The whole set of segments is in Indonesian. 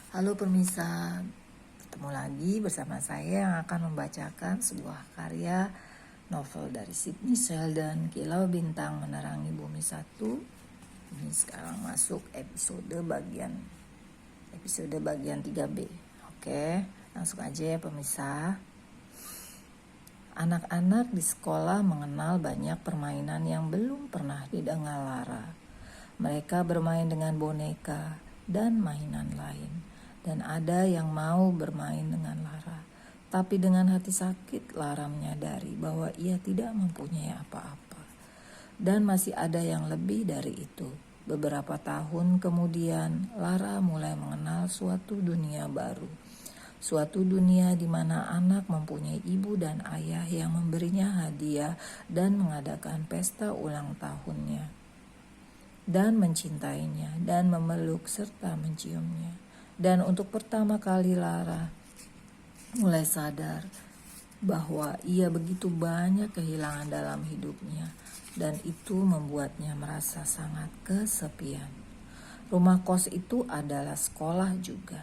Halo pemirsa, ketemu lagi bersama saya yang akan membacakan sebuah karya novel dari Sidney Sheldon, Kilau Bintang Menerangi Bumi 1. Ini sekarang masuk episode bagian 3B. Oke, langsung aja ya pemirsa. Anak-anak di sekolah mengenal banyak permainan yang belum pernah didengar Lara. Mereka bermain dengan boneka dan mainan lain. Dan ada yang mau bermain dengan Lara. Tapi dengan hati sakit Lara menyadari bahwa ia tidak mempunyai apa-apa. Dan masih ada yang lebih dari itu. Beberapa tahun kemudian Lara mulai mengenal suatu dunia baru. Suatu dunia di mana anak mempunyai ibu dan ayah yang memberinya hadiah dan mengadakan pesta ulang tahunnya. Dan mencintainya dan memeluk serta menciumnya. Dan untuk pertama kali Lara mulai sadar bahwa ia begitu banyak kehilangan dalam hidupnya. Dan itu membuatnya merasa sangat kesepian. Rumah kos itu adalah sekolah juga.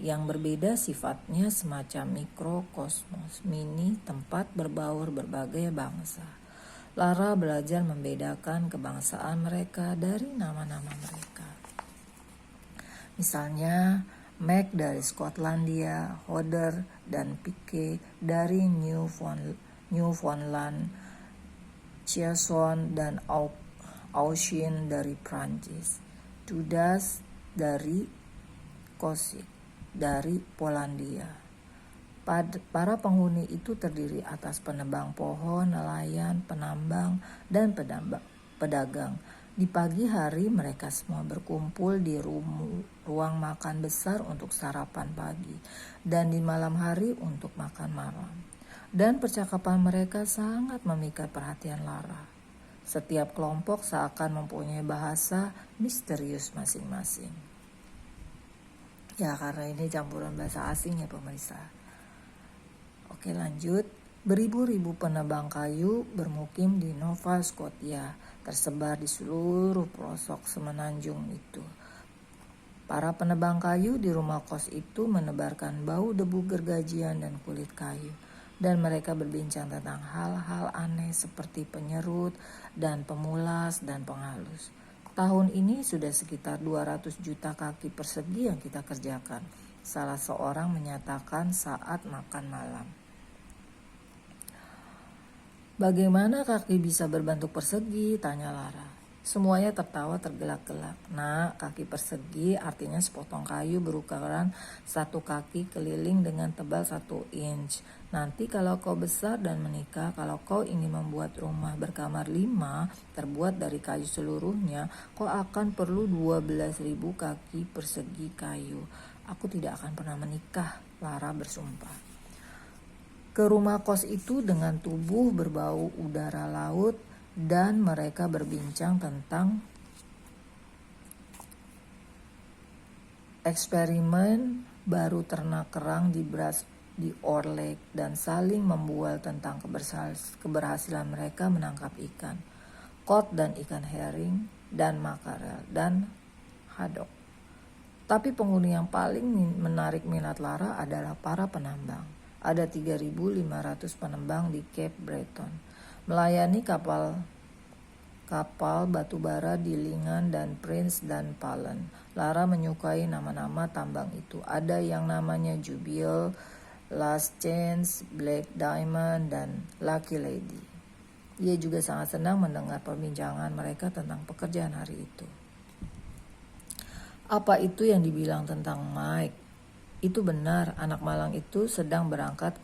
Yang berbeda sifatnya semacam mikrokosmos mini tempat berbaur berbagai bangsa. Lara belajar membedakan kebangsaan mereka dari nama-nama mereka. Misalnya Mac dari Skotlandia, Hodder dan Pike dari Newfoundland, Chiasson dan Aushin dari Prancis, Judas dari Kosik dari Polandia. Para penghuni itu terdiri atas penebang pohon, nelayan, penambang, dan pedagang. Di pagi hari mereka semua berkumpul di ruang makan besar untuk sarapan pagi dan di malam hari untuk makan malam. Dan percakapan mereka sangat memikat perhatian Lara. Setiap kelompok seakan mempunyai bahasa misterius masing-masing. Ya, karena ini campuran bahasa asing ya pemirsa. Oke, lanjut. Beribu-ribu penebang kayu bermukim di Nova Scotia, tersebar di seluruh pelosok semenanjung itu. Para penebang kayu di rumah kos itu menebarkan bau debu gergajian dan kulit kayu. Dan mereka berbincang tentang hal-hal aneh seperti penyerut dan pemulas dan penghalus. Tahun ini sudah sekitar 200 juta kaki persegi yang kita kerjakan, salah seorang menyatakan saat makan malam. Bagaimana kaki bisa berbentuk persegi? Tanya Lara. Semuanya tertawa tergelak-gelak. Nah, kaki persegi artinya sepotong kayu berukuran satu kaki keliling dengan tebal 1 inch. Nanti kalau kau besar dan menikah, kalau kau ingin membuat rumah berkamar 5 terbuat dari kayu seluruhnya, kau akan perlu 12.000 kaki persegi kayu. Aku tidak akan pernah menikah, Lara bersumpah. Ke rumah kos itu dengan tubuh berbau udara laut dan mereka berbincang tentang eksperimen baru ternak kerang di Ore Lake dan saling membual tentang keberhasilan mereka menangkap ikan, kod dan ikan herring dan makarel dan haddock. Tapi penghuni yang paling menarik minat Lara adalah para penambang. Ada 3.500 penambang di Cape Breton, melayani kapal batubara di Lingan dan Prince dan Palen. Lara menyukai nama-nama tambang itu. Ada yang namanya Jubiel, Last Chance, Black Diamond, dan Lucky Lady. Ia juga sangat senang mendengar perbincangan mereka tentang pekerjaan hari itu. Apa itu yang dibilang tentang Mike? Itu benar, anak malang itu sedang berangkat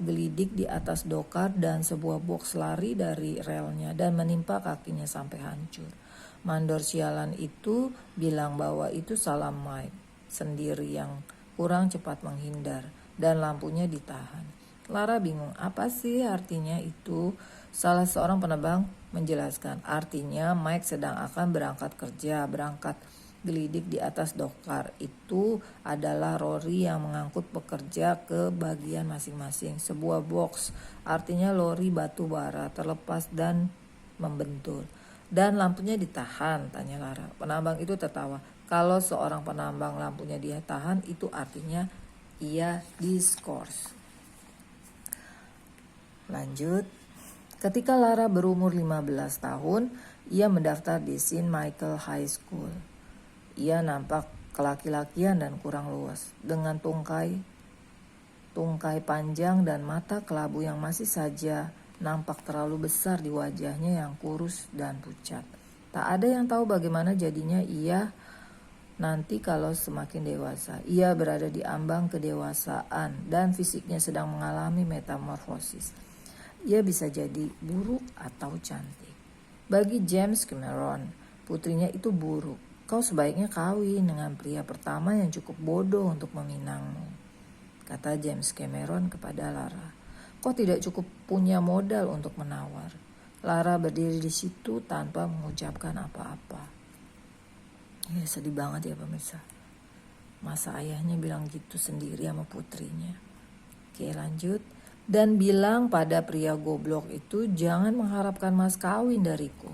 gelidik di atas dokar dan sebuah box lari dari relnya dan menimpa kakinya sampai hancur. Mandor sialan itu bilang bahwa itu salah Mike sendiri yang kurang cepat menghindar dan lampunya ditahan. Lara bingung, apa sih artinya itu? Salah seorang penebang menjelaskan, artinya Mike sedang akan berangkat gelidik di atas dokar. Itu adalah lori yang mengangkut pekerja ke bagian masing-masing. Sebuah box, artinya lori batu bara terlepas dan membentur. Dan lampunya ditahan, tanya Lara. Penambang itu tertawa. Kalau seorang penambang lampunya dia tahan, itu artinya ia diskors. Lanjut. Ketika Lara berumur 15 tahun, ia mendaftar di St. Michael High School. Ia nampak kelaki-lakian dan kurang luas, dengan tungkai panjang dan mata kelabu yang masih saja nampak terlalu besar di wajahnya yang kurus dan pucat. Tak ada yang tahu bagaimana jadinya ia nanti kalau semakin dewasa. Ia berada di ambang kedewasaan dan fisiknya sedang mengalami metamorfosis. Ia bisa jadi buruk atau cantik. Bagi James Cameron, putrinya itu buruk. Kau sebaiknya kawin dengan pria pertama yang cukup bodoh untuk meminangmu, kata James Cameron kepada Lara. Kau tidak cukup punya modal untuk menawar. Lara berdiri di situ tanpa mengucapkan apa-apa. Ya, sedih banget ya pemirsa. Masa ayahnya bilang gitu sendiri sama putrinya. Oke, lanjut. Dan bilang pada pria goblok itu, jangan mengharapkan mas kawin dariku.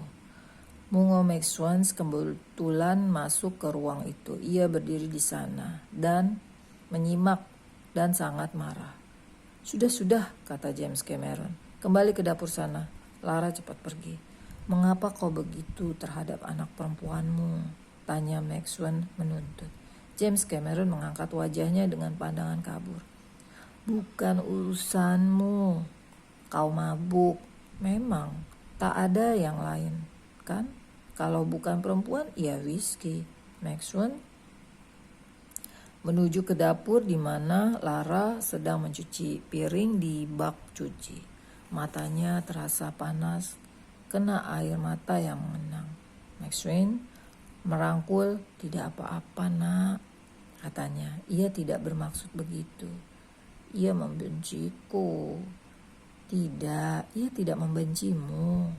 Mungo Maxwell kebetulan masuk ke ruang itu. Ia berdiri di sana dan menyimak dan sangat marah. Sudah, kata James Cameron. Kembali ke dapur sana. Lara cepat pergi. Mengapa kau begitu terhadap anak perempuanmu? Tanya Maxwell menuntut. James Cameron mengangkat wajahnya dengan pandangan kabur. Bukan urusanmu. Kau mabuk. Memang, tak ada yang lain, kan? Kalau bukan perempuan, ya whisky. Maxwell menuju ke dapur di mana Lara sedang mencuci piring di bak cuci. Matanya terasa panas, kena air mata yang mengenang. Maxwell merangkul, tidak apa-apa nak, katanya. Ia tidak bermaksud begitu. Ia membenciku. Tidak, ia tidak membencimu.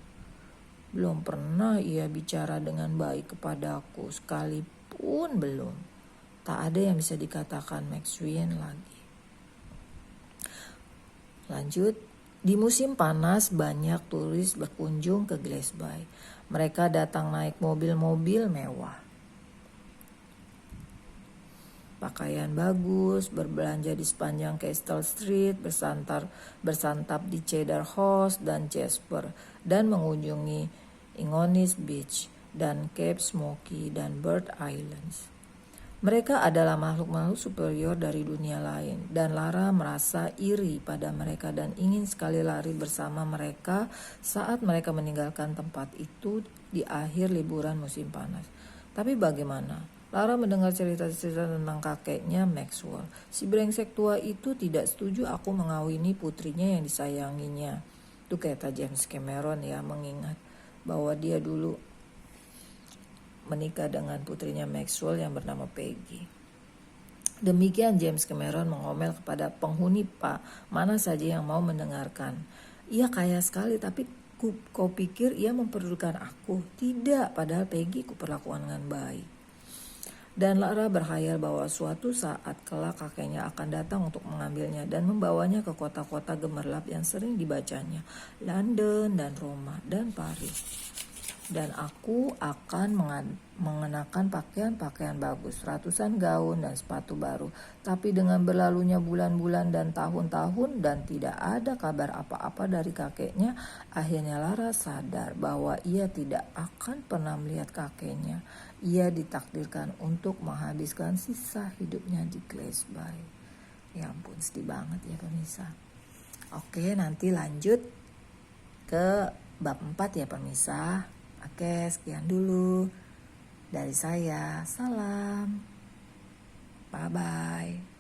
Belum pernah ia bicara dengan baik kepadaku, sekalipun belum. Tak ada yang bisa dikatakan Maxwell lagi. Lanjut. Di musim panas banyak turis berkunjung ke Glasby. Mereka datang naik mobil-mobil mewah. Pakaian bagus, berbelanja di sepanjang Castle Street, bersantap di Cedar Horse dan Jasper, dan mengunjungi Ingonis Beach dan Cape Smoky dan Bird Islands. Mereka adalah makhluk-makhluk superior dari dunia lain, dan Lara merasa iri pada mereka dan ingin sekali lari bersama mereka saat mereka meninggalkan tempat itu di akhir liburan musim panas. Tapi bagaimana? Lara mendengar cerita-cerita tentang kakeknya Maxwell. Si brengsek tua itu tidak setuju aku mengawini putrinya yang disayanginya. Itu kata James Cameron ya, mengingat bahwa dia dulu menikah dengan putrinya Maxwell yang bernama Peggy. Demikian James Cameron mengomel kepada penghuni mana saja yang mau mendengarkan. Ia kaya sekali, tapi kau pikir ia memperdulikan aku? Tidak, padahal Peggy kuperlakukan dengan baik. Dan Lara berkhayal bahwa suatu saat kelak kakeknya akan datang untuk mengambilnya dan membawanya ke kota-kota gemerlap yang sering dibacanya, London dan Roma dan Paris. Dan aku akan mengenakan pakaian-pakaian bagus, ratusan gaun dan sepatu baru. Tapi dengan berlalunya bulan-bulan dan tahun-tahun dan tidak ada kabar apa-apa dari kakeknya, akhirnya Lara sadar bahwa ia tidak akan pernah melihat kakeknya. Ia ditakdirkan untuk menghabiskan sisa hidupnya di Glasby. Ya ampun, sedih banget ya pemirsa. Oke, nanti lanjut ke bab 4 ya pemirsa. Oke, sekian dulu dari saya. Salam. Bye-bye.